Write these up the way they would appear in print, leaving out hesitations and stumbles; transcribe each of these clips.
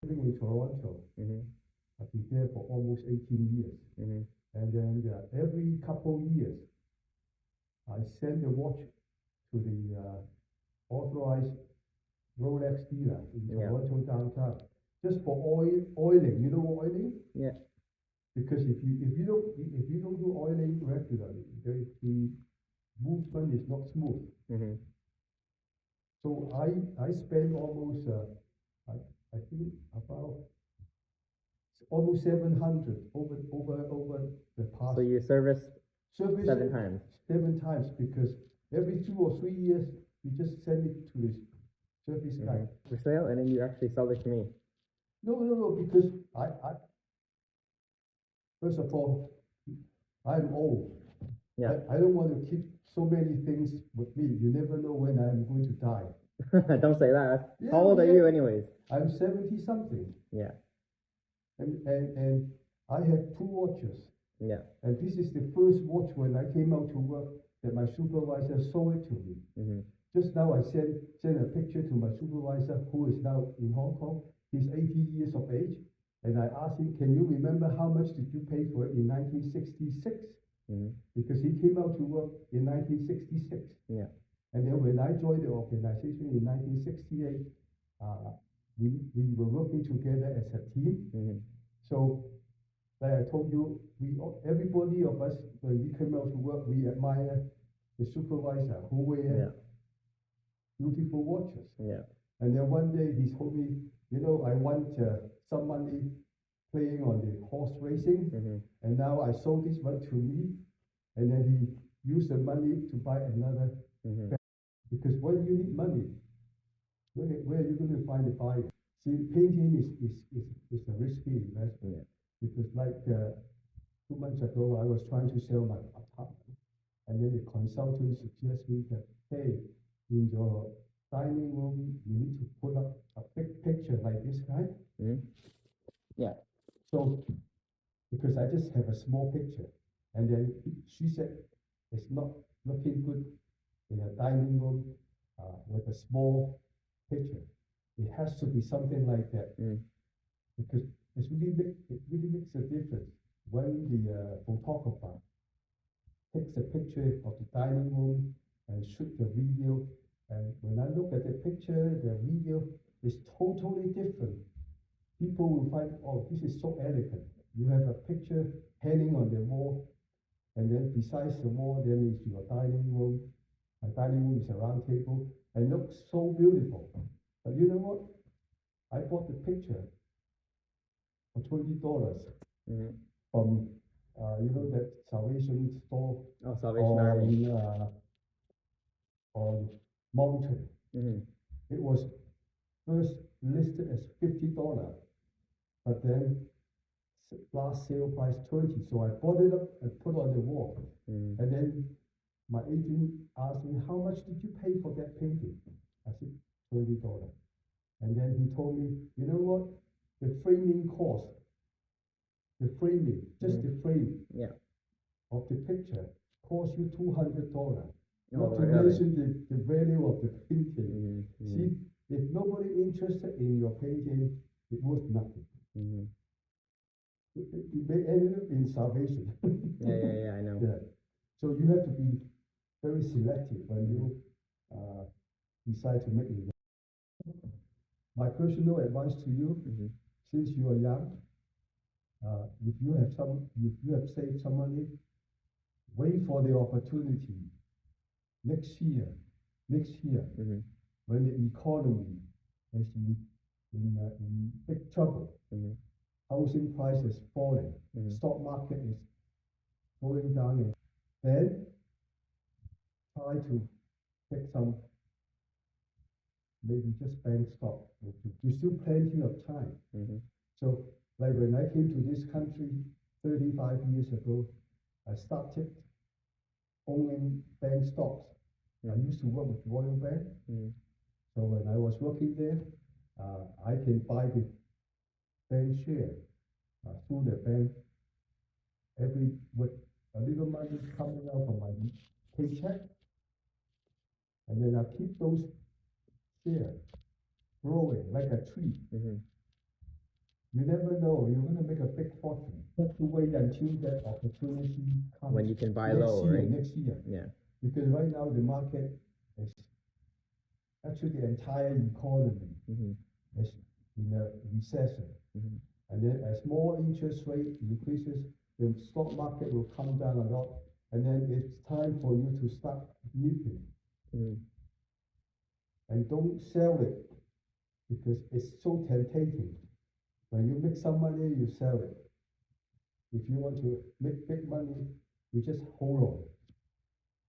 living in Toronto. I've been there for almost 18 years. And then every couple years, I send a watch to the authorized Rolex dealer in Toronto downtown, just for oiling. You know oiling? Yeah. Because if you don't do oiling regularly, the movement is not smooth. So I spend almost I think about almost 700 over the past. So you service 7 times. 7 times, because every 2 or 3 years you just send it to this service guy for sale, and then you actually sell it to me. No, because I first of all, I'm old. Yeah. I don't want to keep so many things with me. You never know when I'm going to die. Don't say that. How old are you anyways? I'm 70 something. Yeah. And I have 2 watches. Yeah. And this is the first watch when I came out to work that my supervisor sold it to me. Just now I sent a picture to my supervisor, who is now in Hong Kong. He's 80 years of age. And I asked him, can you remember how much did you pay for it in 1966? Because he came out to work in 1966. Yeah. And then when I joined the organization in 1968, we were working together as a team. So, like I told you, everybody of us, when we came out to work, we admire the supervisor who wear beautiful watches. Yeah. And then one day he told me, I want some money playing on the horse racing, and now I sold this one to me, and then he used the money to buy another. Because when you need money, where are you going to find the buyer? See, painting is a risky investment. Because like 2 months ago, I was trying to sell my apartment, and then the consultant suggested me that, hey, in your dining room, you need to put up a big picture like this guy. Yeah. So, because I just have a small picture, and then she said it's not looking good in a dining room with a small picture. It has to be something like that, because it really makes a difference when the photographer takes a picture of the dining room and shoot the video. And when I look at the picture, the video is totally different. People will find, oh, this is so elegant. You have a picture hanging on the wall, and then besides the wall, then is your dining room. My dining room is a round table, and looks so beautiful. But you know what? I bought the picture for $20 from that Salvation store. Oh, Salvation Army. On Mountain. It was first listed as $50, but then last sale price $20. So I bought it up and put on the wall. And then my agent asked me, how much did you pay for that painting? I said $20. And then he told me, you know what? The framing cost, just the frame of the picture cost you $200. Not to mention the value of the painting. See, if nobody interested in your painting, it worth nothing. It may end up in salvation. I know. Yeah. So you have to be very selective when you decide to make it. My personal advice to you, since you are young, if you have saved some money, wait for the opportunity. Next year, when the economy is in big trouble, housing prices falling, stock market is going down, and then try to take some, maybe just bank stock. There's still plenty of time. So, like when I came to this country 35 years ago, I started owning bank stocks. I used to work with Royal Bank. So when I was working there, I can buy the bank share through the bank with a little money coming out from my paycheck. And then I keep those shares growing like a tree. You never know. You're going to make a big fortune. You have to wait until that opportunity comes. When you can buy next low, year, right? Next year. Yeah. Because right now the market is actually the entire economy is in a recession. And then as more interest rate increases, the stock market will come down a lot. And then it's time for you to start nipping. And don't sell it because it's so tempting. When you make some money, you sell it. If you want to make big money, you just hold on.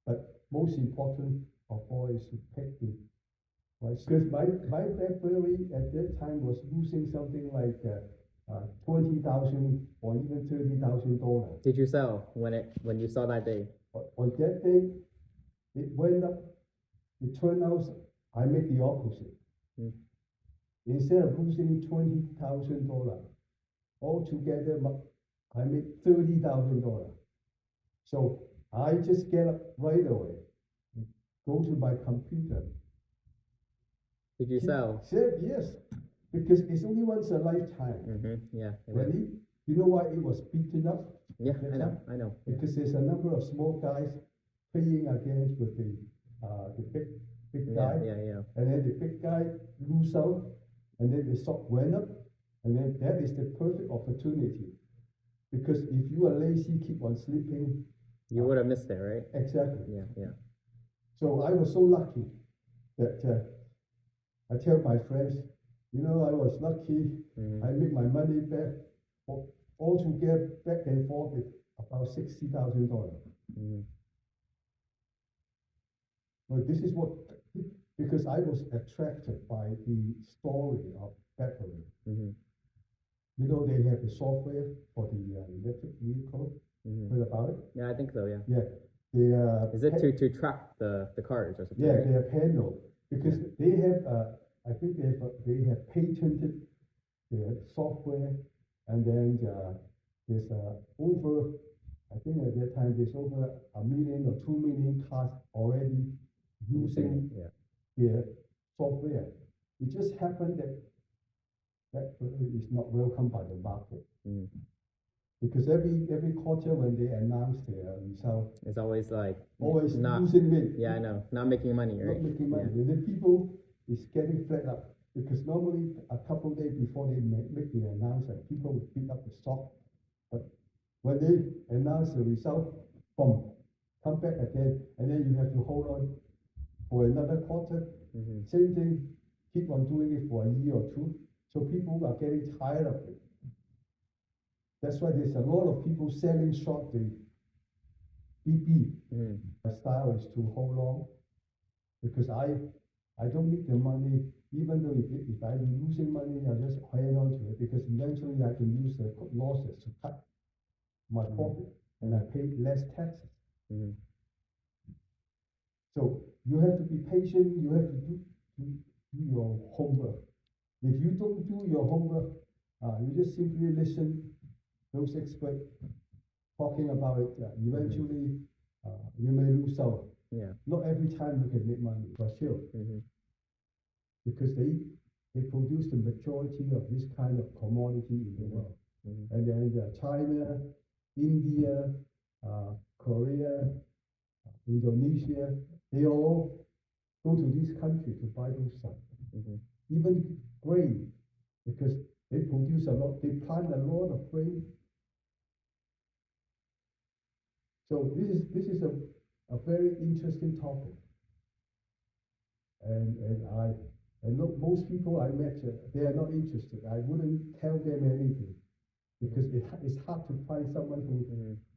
But most important of all is to pick it. Right? Because my BlackBerry at that time was losing something like $20,000 or even $30,000. Did you sell when you saw that day? On that day, it went up. It turned out I made the opposite. Instead of losing $20,000, altogether I made $30,000. So I just get up right away, go to my computer. Did you sell? Yes, because it's only once a lifetime. Yeah. Really? You know why it was beaten up? Yeah, I know. Because there's a number of small guys playing against with the big guy. Yeah. And then the big guy lose out, and then the stock went up, and then that is the perfect opportunity. Because if you are lazy, keep on sleeping, you would have missed it, right? Exactly. Yeah. So I was so lucky that I tell my friends, I was lucky. I make my money back, all together back and forth with about $60,000. But this is because I was attracted by the story of BlackBerry. They have the software for the electric vehicle. Heard about it? Yeah, I think so. Yeah. Yeah. Is it to track the cars or something? Yeah, right? their panel, because they have I think they have patented their software, and then there's over, I think at that time there's over 1 million or 2 million cars already using their software. It just happened that BlackBerry is not welcomed by the market. Because every quarter when they announce their result, it's always like not losing it. Yeah, I know, not making money, right? Not making money. And then people is getting fed up because normally a couple of days before they make the announcement, people would pick up the stock. But when they announce the result, boom, come back again, and then you have to hold on for another quarter. Same thing, keep on doing it for a year or two. So people are getting tired of it. That's why there's a lot of people selling short the BP. My style is to hold on because I don't need the money, even though if I'm losing money, I just hang on to it because eventually I can use the losses to cut my profit and I pay less taxes. So you have to be patient. You have to do your homework. If you don't do your homework, you just simply listen those experts talking about it. Eventually, you may lose out. Not every time you can make money, for sure. Because they produce the majority of this kind of commodity in the world. And then China, India, Korea, Indonesia, they all go to this country to buy those stuff. Even grain, because they produce a lot, they plant a lot of grain. So this is a very interesting topic. And look, most people I met, they are not interested. I wouldn't tell them anything because it's hard to find someone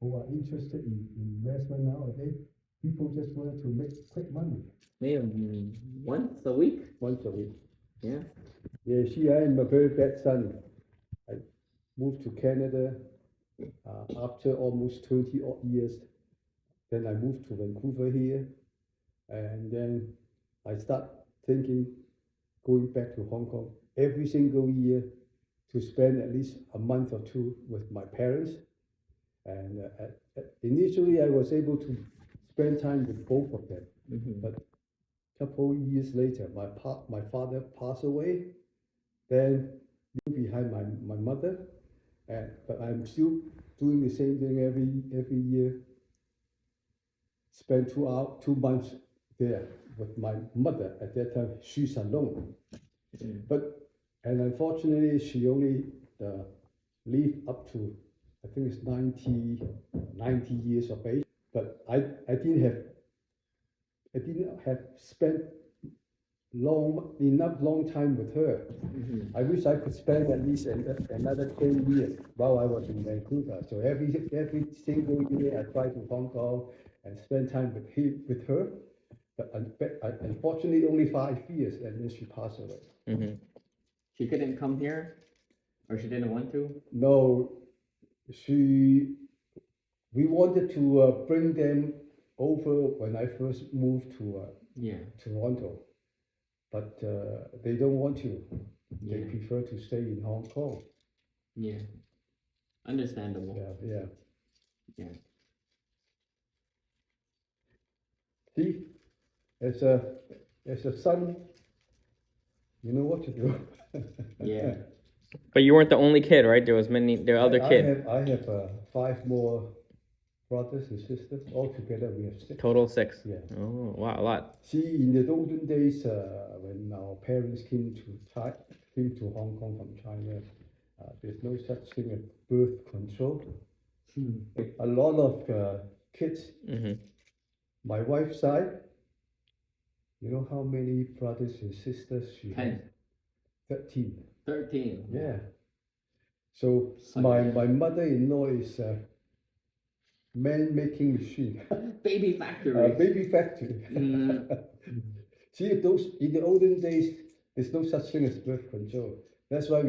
who are interested in investment nowadays. People just want to make quick money. Maybe once a week. Once a week. Yeah. Yeah. See, I am a very bad son. I moved to Canada after almost 20 odd years. Then I moved to Vancouver here, and then I start thinking going back to Hong Kong every single year to spend at least a month or two with my parents. And initially I was able to spend time with both of them. But a couple years later, my father passed away. Then behind behind my mother, but I'm still doing the same thing every year. Spend 2 months there with my mother. At that time, she's alone. And unfortunately, she only lived up to, I think it's 90 years of age. But I didn't have spent long time with her. I wish I could spend at least another 10 years while I was in Vancouver. So every single year I try to Hong Kong and spend time with her. But unfortunately, only 5 years, and then she passed away. She couldn't come here, or she didn't want to? No, we wanted to bring them over when I first moved to Toronto, but they don't want to. They prefer to stay in Hong Kong. Yeah, understandable. Yeah. See, as a son, you know what to do. Yeah. But you weren't the only kid, right? There were other kids. I have 5 more brothers and sisters. Altogether, we have 6. Total 6. Yeah. Oh, wow, a lot. See, in the olden days, when our parents came to Hong Kong from China, there's no such thing as birth control. A lot of kids. My wife's side, you know how many brothers and sisters she 10. has? 13. Yeah. So my mother-in-law is a man-making machine. Baby factory. Baby factory. See, in the olden days, there's no such thing as birth control. That's why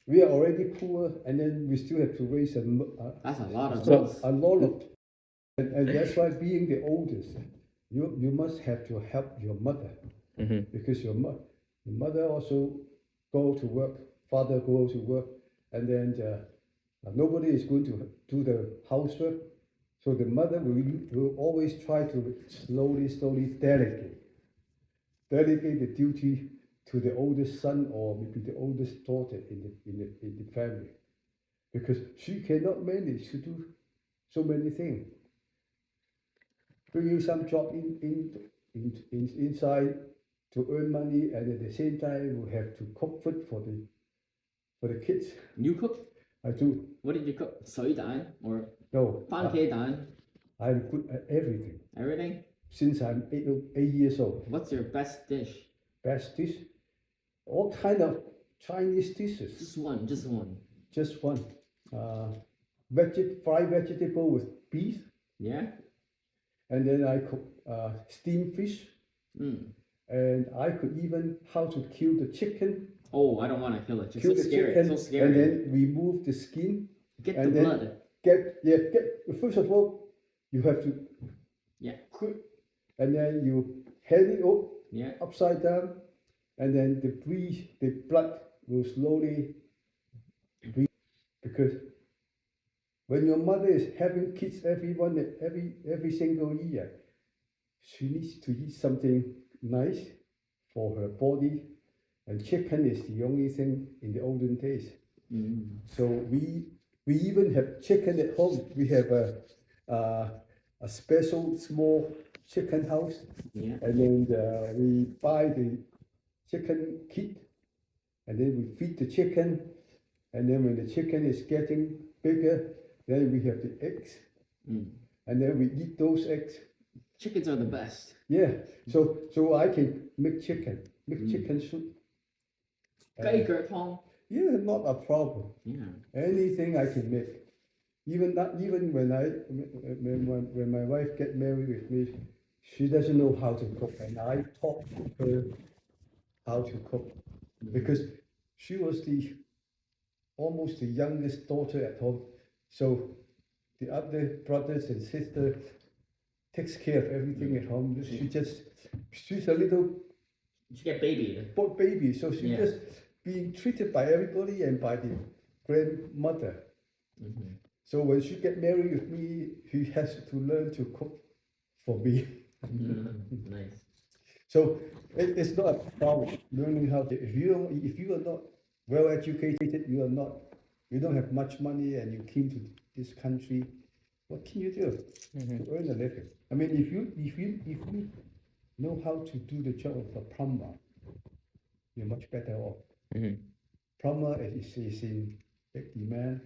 we are already poor, and then we still have to raise That's a lot of and that's why being the oldest, you must have to help your mother, because your mother also go to work, father goes to work, and then nobody is going to do the housework. So the mother will always try to slowly delegate the duty to the oldest son or maybe the oldest daughter in the family, because she cannot manage to do so many things. Bringing some job inside to earn money, and at the same time we have to cook food for the kids. You cook? I do. What did you cook? 水蛋 or no 番茄蛋? I'm good at everything. Everything? Since I'm 8 years old. What's your best dish? Best dish? All kind of Chinese dishes. Just one. Just one. Fried vegetable with beef. Yeah. And then I cook steamed fish. And I could even how to kill the chicken. Oh, I don't want to kill it. It's Kill so the scary. chicken, So scary. and then remove the skin. Get and the then blood. First of all, you have to cook, and then you hand it up upside down, and then the blood will slowly breathe. Because when your mother is having kids every single year, she needs to eat something nice for her body, and chicken is the only thing in the olden days. So we even have chicken at home. We have a special small chicken house, and then we buy the chicken kit, and then we feed the chicken, and then when the chicken is getting bigger, then we have the eggs, and then we eat those eggs. Chickens are the best. Yeah, so I can make chicken soup. Yeah, not a problem. Yeah. Anything I can make. Even when my wife get married with me, she doesn't know how to cook, and I taught her how to cook, because she was almost the youngest daughter at home. So the other brothers and sisters takes care of everything at home. She's a little baby, so she's just being treated by everybody and by the grandmother. So when she get married with me, she has to learn to cook for me. Nice. So it's not a problem learning how to. If you are not well educated, you are not, you don't have much money, and you came to this country. What can you do to earn a living? I mean, if you know how to do the job of a plumber, you're much better off. Plumber is in big demand.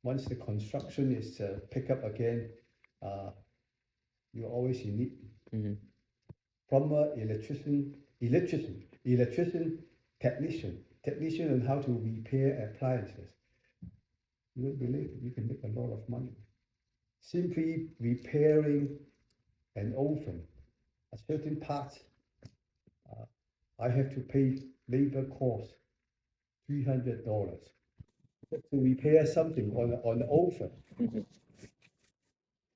Once the construction is pick up again, you're always in need. Plumber, electrician, technician on how to repair appliances. You won't believe it, you can make a lot of money. Simply repairing an oven, a certain part, I have to pay labor cost $300 to repair something on the oven.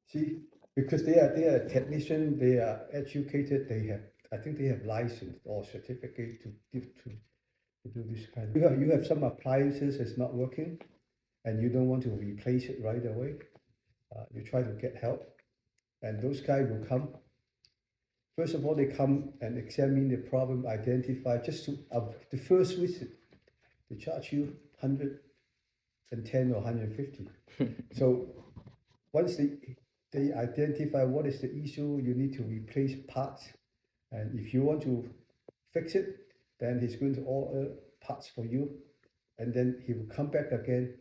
See, because they are a technician, they are educated, I think they have license or certificate to give to do this kind. You have some appliances that's not working, and you don't want to replace it right away. You try to get help, and those guys will come. First of all, they come and examine the problem, identify just to the first visit. They charge you 110 or 150. So once they identify what is the issue, you need to replace parts, and if you want to fix it, then he's going to order parts for you, and then he will come back again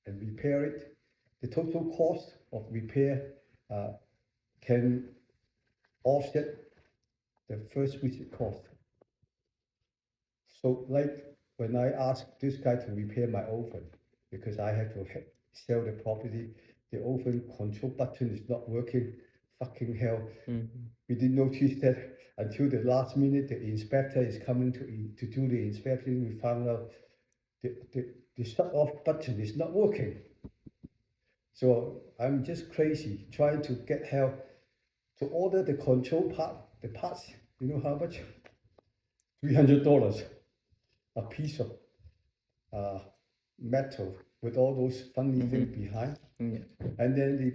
and repair it. The total cost of repair can offset the first visit cost. So like when I asked this guy to repair my oven, because I had to sell the property, the oven control button is not working. Fucking hell. We didn't notice that until the last minute. The inspector is coming to do the inspection. We found out the shut off button is not working. So I'm just crazy trying to get help to order the control part, the parts. You know how much? $300 a piece of metal with all those funny things behind. And then the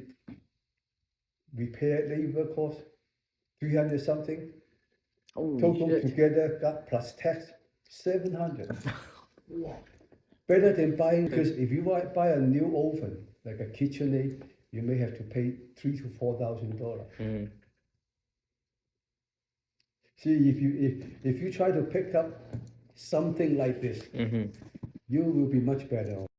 repair labor cost 300 something. Total shit. together, got plus tax, 700. Better than buying, because if you buy a new oven, like a KitchenAid, you may have to pay $3,000 to $4,000. See, if you try to pick up something like this, you will be much better off.